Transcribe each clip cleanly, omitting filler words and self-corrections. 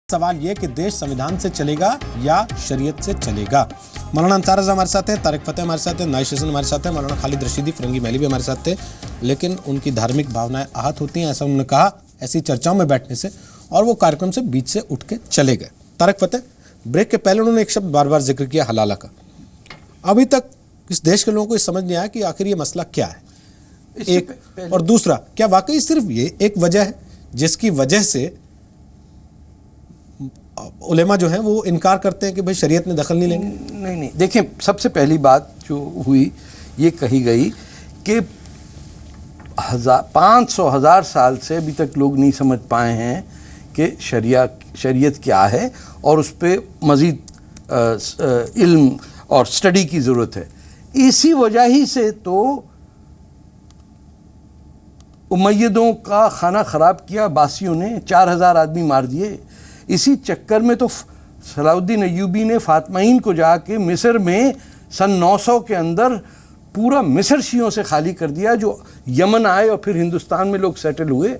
सवाल ये कि देश संविधान से चलेगा या शरीयत से चलेगा। मौलाना अंसार रज़ा हमारे साथ हैं, तारिक फतेह हमारे साथ हैं, नाइश हसन हमारे साथ हैं, मौलाना खालिद रशीदी फिरंगी महली भी हमारे साथ थे, लेकिन उनकी धार्मिक भावनाएं आहत होती हैं, ऐसा उन्होंने कहा ऐसी चर्चाओं में बैठने से, और वो कार्यक्रम से बीच से उठ के चले गए। तारिक फतेह, ब्रेक के पहले उन्होंने एक शब्द बार बार जिक्र किया, हलाला का। अभी तक इस देश के लोगों को समझ नहीं आया कि आखिर ये मसला क्या है, एक, और दूसरा, क्या वाकई सिर्फ ये एक वजह है जिसकी वजह से उलेमा जो हैं वो इनकार करते हैं कि भाई शरीयत में दखल नहीं लेंगे? नहीं, देखिए, सबसे पहली बात जो हुई ये कही गई कि 500,000 साल से अभी तक लोग नहीं समझ पाए हैं कि शरीयत क्या है और उस पर मज़ीद इल्म और स्टडी की ज़रूरत है। इसी वजह ही से तो उमय्यदों का खाना ख़राब किया बासियों ने, 4,000 आदमी मार दिए। इसी चक्कर में तो सलाउद्दीन अय्यूबी ने फातमाइन को जाके मिस्र में सन 900 के अंदर पूरा मिस्र शियों से खाली कर दिया, जो यमन आए और फिर हिंदुस्तान में लोग सेटल हुए।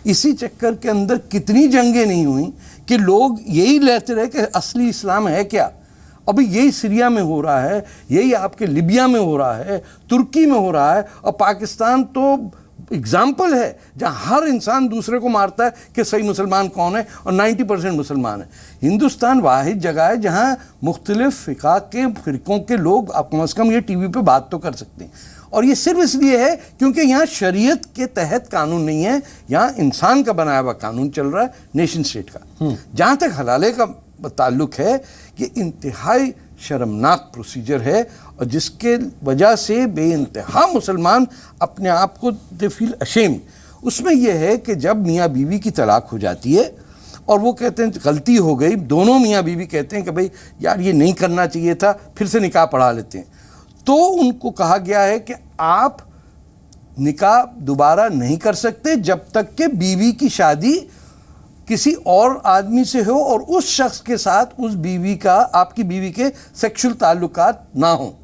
इसी चक्कर के अंदर कितनी जंगें नहीं हुई कि लोग यही लेते रहे कि असली इस्लाम है क्या। अभी यही सीरिया में हो रहा है, यही आपके लिबिया में हो रहा है, तुर्की में हो रहा है, और पाकिस्तान तो एग्जाम्पल है जहाँ हर इंसान दूसरे को मारता है कि सही मुसलमान कौन है, और 90% मुसलमान है। हिंदुस्तान वाहिद जगह है जहाँ मुख्तलिफ फ़िक़ा के फ़िरक़ों के लोग आप कम से कम ये टीवी पे बात तो कर सकते हैं, और ये सिर्फ इसलिए है क्योंकि यहाँ शरीयत के तहत कानून नहीं है, यहाँ इंसान का बनाया हुआ कानून चल रहा है, नेशन स्टेट का। जहाँ तक हलाले का ताल्लुक़ है कि इंतहाई शर्मनाक प्रोसीजर है, और जिसके वजह से बेइंतहा मुसलमान अपने आप को दे फील अशेम्ड। उसमें यह है कि जब मियाँ बीवी की तलाक हो जाती है और वो कहते हैं गलती हो गई, दोनों मियाँ बीवी कहते हैं कि भाई यार ये नहीं करना चाहिए था, फिर से निकाह पढ़ा लेते हैं, तो उनको कहा गया है कि आप निकाह दोबारा नहीं कर सकते जब तक कि बीवी की शादी किसी और आदमी से हो और उस शख्स के साथ उस बीवी का, आपकी बीवी के सेक्सुअल ताल्लुकात ना हो।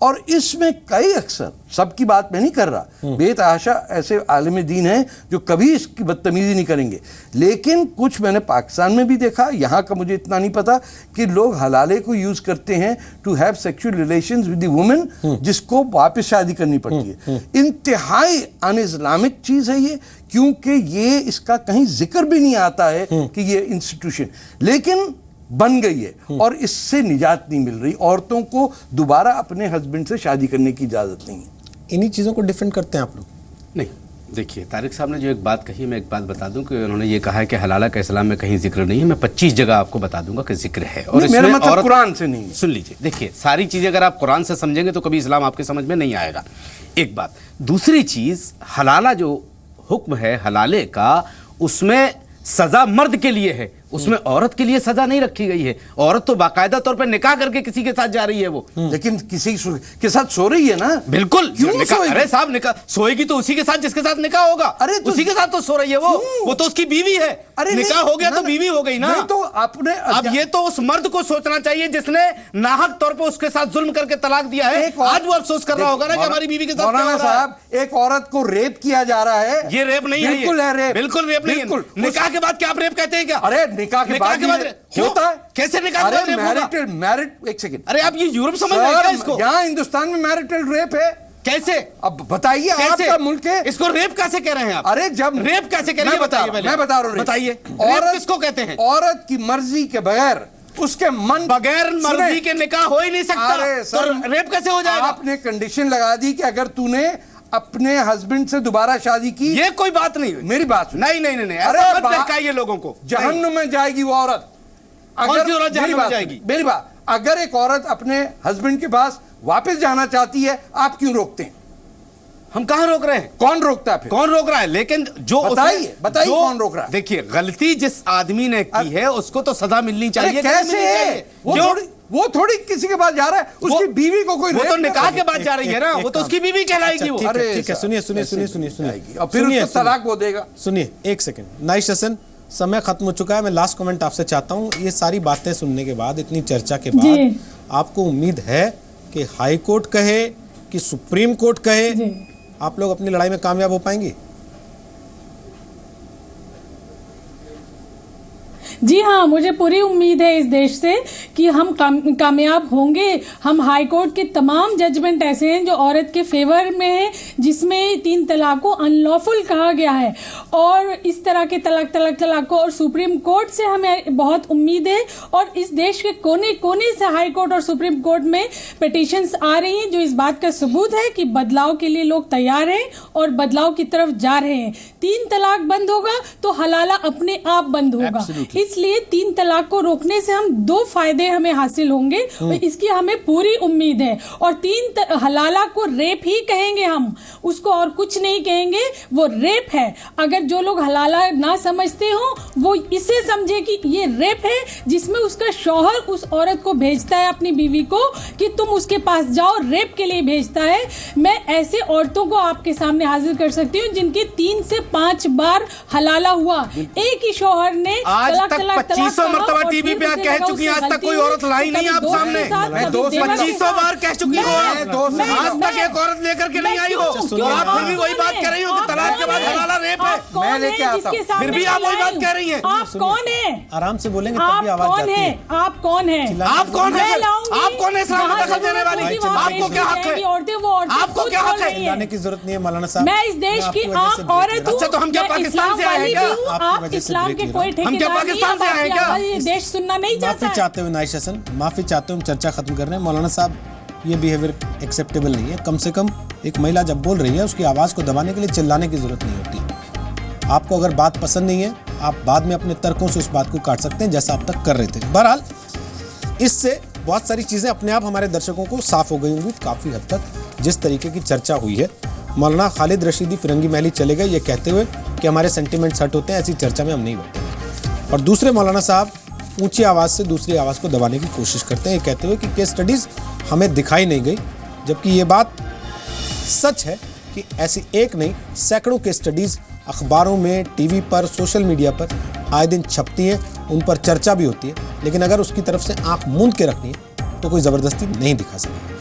और इसमें कई, अक्सर सबकी बात मैं नहीं कर रहा, बेतहाशा ऐसे आलिम दीन हैं जो कभी इसकी बदतमीज़ी नहीं करेंगे, लेकिन कुछ मैंने पाकिस्तान में भी देखा, यहाँ का मुझे इतना नहीं पता, कि लोग हलाले को यूज़ करते हैं to have sexual relations with the women, जिसको वापस शादी करनी पड़ती है। इंतहाई अन इस्लामिक चीज़ है ये, क्योंकि ये इसका कहीं जिक्र भी नहीं आता है कि ये इंस्टीट्यूशन, लेकिन बन गई है और इससे निजात नहीं मिल रही। औरतों को दोबारा अपने हस्बैंड से शादी करने की इजाज़त नहीं है। इन्हीं चीज़ों को डिफेंड करते हैं आप लोग? नहीं, देखिए, तारिक साहब ने जो एक बात कही, मैं एक बात बता दूं कि उन्होंने ये कहा है कि हलाला का इस्लाम में कहीं जिक्र नहीं है। मैं 25 जगह आपको बता दूंगा कि जिक्र है, और इसमें मेरा मतलब कुरान से नहीं। सुन लीजिए, देखिए, सारी चीज़ें अगर आप कुरान से समझेंगे तो कभी इस्लाम आपके समझ में नहीं आएगा, एक बात। दूसरी चीज़, हलाला जो हुक्म है हलाले का, उसमें सज़ा मर्द के लिए है, उसमें औरत के लिए सजा नहीं रखी गई है। औरत तो बाकायदा तौर पर निकाह करके किसी के साथ जा रही है, वो लेकिन किसी के साथ सो रही है ना। बिल्कुल, अरे साहब, निकाह सोएगी तो उसी के साथ जिसके साथ निकाह होगा। अरे तो उसी के साथ तो सो रही है वो तो उसकी बीवी है। अरे निकाह हो गया तो बीवी हो गई ना। तो आपने अब ये तो उस मर्द को सोचना चाहिए जिसने नाहक तौर पर उसके साथ जुल्म करके तलाक दिया है। आज वो अफसोस कर रहा होगा ना कि हमारी बीवी के साथ। मौलाना साहब, एक औरत को रेप किया जा रहा है, ये रेप नहीं है। बिल्कुल है रेप, बिल्कुल रेप नहीं है। निकाह के बाद क्या आप रेप कहते हैं क्या? अरे निकाह के बाद होता है। कैसे निकाह? मैरिटल, एक सेकंड, अरे आप ये यूरोप समझ रहे हैं क्या इसको? यहाँ हिंदुस्तान में मैरिटल रेप है। कैसे? अब बताइए, आपका मुल्क है, इसको रेप कैसे कह रहे हैं आप? अरे जब रेप कैसे कह रहे हैं बताइए पहले। मैं बता रहा हूँ, बताइए औरत किसको कहते हैं? औरत की मर्जी के बगैर, उसके मन बगैर मर्जी के निकाह हो ही नहीं सकता, तो रेप कैसे हो जाएगा? आपने कंडीशन लगा दी कि अगर तूने अपने हस्बैंड से दोबारा शादी की, ये कोई बात नहीं। मेरी बात नहीं, ऐसा मत बहकाइए लोगों को। जहन्नुम में जाएगी वो औरत। मेरी बात, अगर एक औरत अपने हस्बैंड के पास वापस जाना चाहती है, आप क्यों रोकते हैं? हम कहां रोक रहे हैं? कौन रोकता है फिर? कौन रोक रहा है? लेकिन जो बताइए कौन रोक रहा है? देखिए, गलती जिस आदमी ने की है उसको तो सजा मिलनी चाहिए। कैसे है? वो थोड़ी किसी के पास जा रहा है, उसकी बीवी को कोई, वो तो निकाह के बाद जा रही है ना, वो तो उसकी बीवी कहलाएगी वो। अरे ठीक है, सुनिए, और फिर उसको तलाक वो देगा। सुनिए एक सेकंड, नाइश हसन, समय खत्म हो चुका है। मैं लास्ट कमेंट आपसे चाहता हूँ। ये सारी बातें सुनने के बाद, इतनी चर्चा के बाद, आपको उम्मीद है कि हाई कोर्ट कहे कि सुप्रीम कोर्ट कहे, आप लोग अपनी लड़ाई में कामयाब हो पाएंगे? जी हाँ, मुझे पूरी उम्मीद है इस देश से कि हम कामयाब होंगे। हम हाई कोर्ट के तमाम जजमेंट ऐसे हैं जो औरत के फेवर में है, जिसमें 3 तलाक को अनलॉफुल कहा गया है, और इस तरह के तलाक को, और सुप्रीम कोर्ट से हमें बहुत उम्मीद है। और इस देश के कोने कोने से हाई कोर्ट और सुप्रीम कोर्ट में पिटीशंस आ रही हैं जो इस बात का सबूत है कि बदलाव के लिए लोग तैयार हैं और बदलाव की तरफ जा रहे हैं। 3 तलाक बंद होगा तो हलाला अपने आप बंद होगा। इसलिए 3 तलाक को रोकने से हम 2 फायदे हमें हासिल होंगे, और इसकी हमें पूरी उम्मीद है। और हलाला को रेप ही कहेंगे हम, उसको और कुछ नहीं कहेंगे, वो रेप है। अगर जो लोग हलाला ना समझते हो वो इसे समझे कि ये रेप है, जिसमें उसका शौहर उस औरत को भेजता है, अपनी बीवी को, कि तुम उसके पास जाओ, रेप के लिए भेजता है। मैं ऐसे औरतों को आपके सामने हाजिर कर सकती हूँ जिनके 3 से 5 बार हलाला हुआ, एक ही शौहर ने आज तक 2500 मरतबा टीवी पे आप कह चुकी हैं, आज तक कोई औरत लाई नहीं आप सामने। 2500 बार कह चुकी हो, आज तक एक औरत लेकर के नहीं आई हो, और आप फिर भी वही बात कह रही हो कि तलाक के बाद हलाला रेप है। मैं लेके आता हूं, फिर भी आप वही बात कह रही हैं। आप कौन है? आराम से बोलेंगे तब भी आवाज जाती है। आप कौन है? आप कौन है? आप कौन है इस्लाम में दखल देने वाली? आपको क्या हक है? आपको क्या हक है? चिल्लाने की जरूरत नहीं है मौलाना साहब। मैं इस देश की आम औरत हूँ। अच्छा, तो हम क्या पाकिस्तान से आए हैं क्या? आप इस्लाम के कोई ठेकेदार हम क्या पाकिस्तान से आए हैं क्या? ये देश सुनना नहीं चाहता। माफी चाहते हुए नाइश हसन, माफी चाहते हुए हम चर्चा खत्म कर रहे हैं। मौलाना साहब, ये बिहेवियर एक्सेप्टेबल नहीं है। कम से कम एक महिला जब बोल रही है उसकी आवाज़ को दबाने के लिए चिल्लाने की जरूरत नहीं होती। आपको अगर बात पसंद नहीं है, आप बाद में अपने तर्कों से उस बात को काट सकते हैं, जैसा आप तक कर रहे थे। बहरहाल, इससे बहुत सारी चीज़ें अपने आप हमारे दर्शकों को साफ हो गई होंगी काफ़ी हद तक, जिस तरीके की चर्चा हुई है। मौलाना खालिद रशीदी फिरंगी महली चले गए ये कहते हुए कि हमारे सेंटिमेंट्स हट होते हैं, ऐसी चर्चा में हम नहीं बैठेंगे। और दूसरे मौलाना साहब ऊंची आवाज़ से दूसरी आवाज़ को दबाने की कोशिश करते हैं, ये कहते हुए कि केस स्टडीज़ हमें दिखाई नहीं गई, जबकि ये बात सच है कि ऐसी एक नहीं सैकड़ों केस स्टडीज़ अखबारों में, टीवी पर, सोशल मीडिया पर आए दिन छपती हैं, उन पर चर्चा भी होती है। लेकिन अगर उसकी तरफ से आंख मूंद के रखनी है तो कोई ज़बरदस्ती नहीं दिखा सकता।